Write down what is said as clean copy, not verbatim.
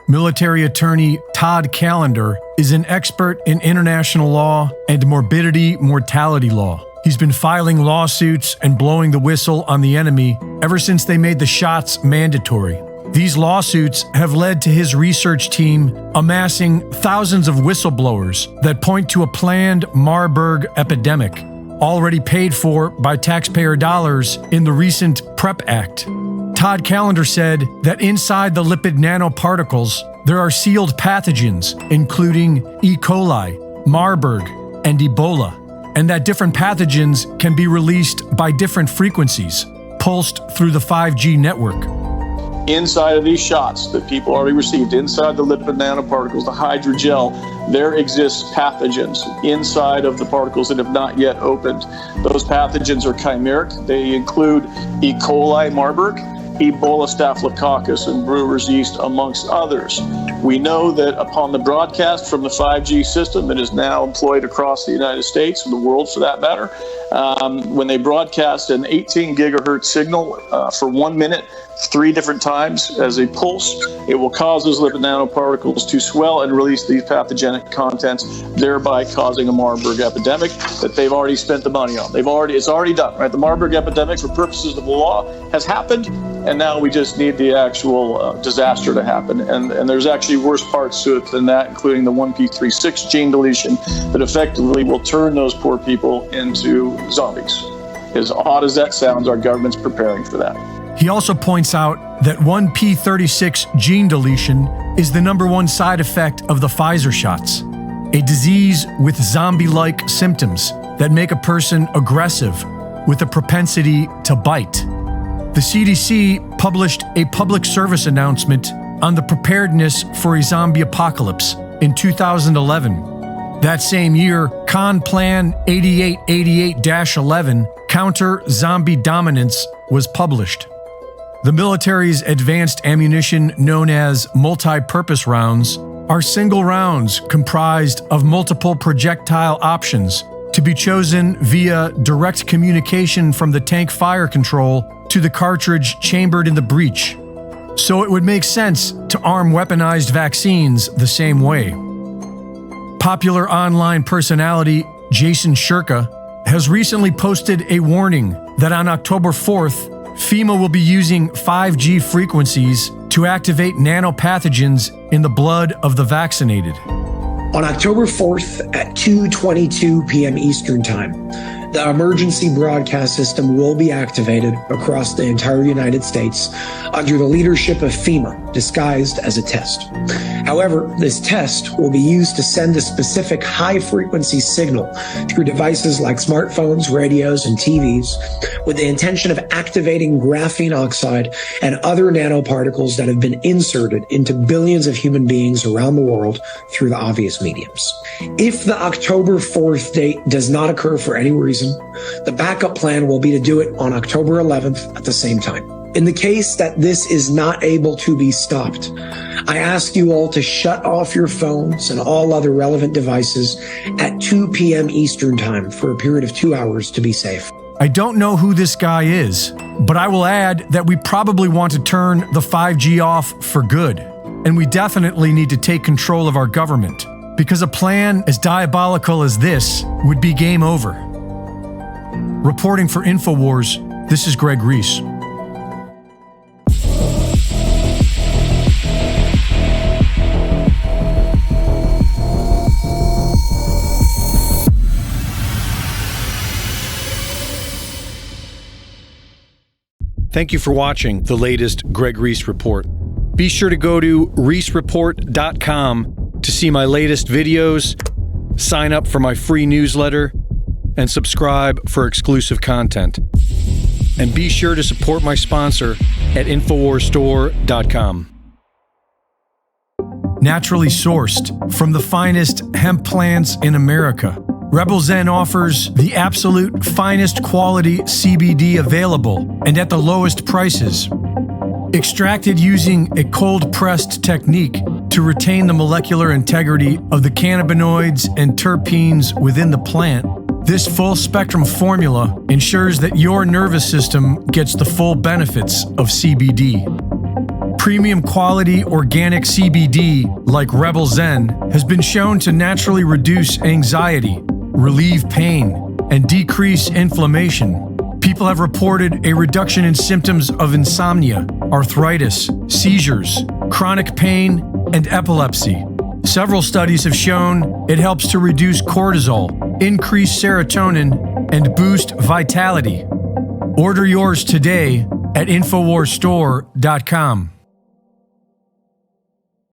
Military attorney Todd Callender is an expert in international law and morbidity-mortality law. He's been filing lawsuits and blowing the whistle on the enemy ever since they made the shots mandatory. These lawsuits have led to his research team amassing thousands of whistleblowers that point to a planned Marburg epidemic, already paid for by taxpayer dollars in the recent PrEP Act. Todd Callender said that inside the lipid nanoparticles, there are sealed pathogens, including E. coli, Marburg, and Ebola, and that different pathogens can be released by different frequencies, pulsed through the 5G network. Inside of these shots that people already received, inside the lipid nanoparticles, the hydrogel, there exists pathogens inside of the particles that have not yet opened. Those pathogens are chimeric. They include E. coli, Marburg, Ebola, Staphylococcus, and brewer's yeast, amongst others. We know that upon the broadcast from the 5G system that is now employed across the United States and the world for that matter, when they broadcast an 18 gigahertz signal for 1 minute, 3 different times as a pulse, it will cause those lipid nanoparticles to swell and release these pathogenic contents, thereby causing a Marburg epidemic that they've already spent the money on. It's already done, right? The Marburg epidemic, for purposes of the law, has happened, and now we just need the actual disaster to happen. And there's actually worse parts to it than that, including the 1p36 gene deletion that effectively will turn those poor people into zombies. As odd as that sounds, our government's preparing for that. He also points out that 1p36 gene deletion is the #1 side effect of the Pfizer shots, a disease with zombie-like symptoms that make a person aggressive with a propensity to bite. The CDC published a public service announcement on the preparedness for a zombie apocalypse in 2011. That same year, Con Plan 8888-11, Counter Zombie Dominance, was published. The military's advanced ammunition, known as multi-purpose rounds, are single rounds comprised of multiple projectile options to be chosen via direct communication from the tank fire control to the cartridge chambered in the breech. So it would make sense to arm weaponized vaccines the same way. Popular online personality Jason Shirka has recently posted a warning that on October 4th, FEMA will be using 5G frequencies to activate nanopathogens in the blood of the vaccinated. On October 4th at 2:22 p.m. Eastern Time, the emergency broadcast system will be activated across the entire United States under the leadership of FEMA, disguised as a test. However, this test will be used to send a specific high-frequency signal through devices like smartphones, radios, and TVs with the intention of activating graphene oxide and other nanoparticles that have been inserted into billions of human beings around the world through the obvious mediums. If the October 4th date does not occur for any reason, the backup plan will be to do it on October 11th at the same time. In the case that this is not able to be stopped, I ask you all to shut off your phones and all other relevant devices at 2 p.m. Eastern Time for a period of 2 hours to be safe. I don't know who this guy is, but I will add that we probably want to turn the 5G off for good. And we definitely need to take control of our government, because a plan as diabolical as this would be game over. Reporting for InfoWars, this is Greg Reese. Thank you for watching the latest Greg Reese Report. Be sure to go to reesereport.com to see my latest videos, sign up for my free newsletter, and subscribe for exclusive content. And be sure to support my sponsor at InfoWarsStore.com. Naturally sourced from the finest hemp plants in America, Rebel Zen offers the absolute finest quality CBD available and at the lowest prices. Extracted using a cold-pressed technique to retain the molecular integrity of the cannabinoids and terpenes within the plant, this full-spectrum formula ensures that your nervous system gets the full benefits of CBD. Premium quality organic CBD, like Rebel Zen, has been shown to naturally reduce anxiety, relieve pain, and decrease inflammation. People have reported a reduction in symptoms of insomnia, arthritis, seizures, chronic pain, and epilepsy. Several studies have shown it helps to reduce cortisol, increase serotonin, and boost vitality. Order yours today at InfoWarsStore.com.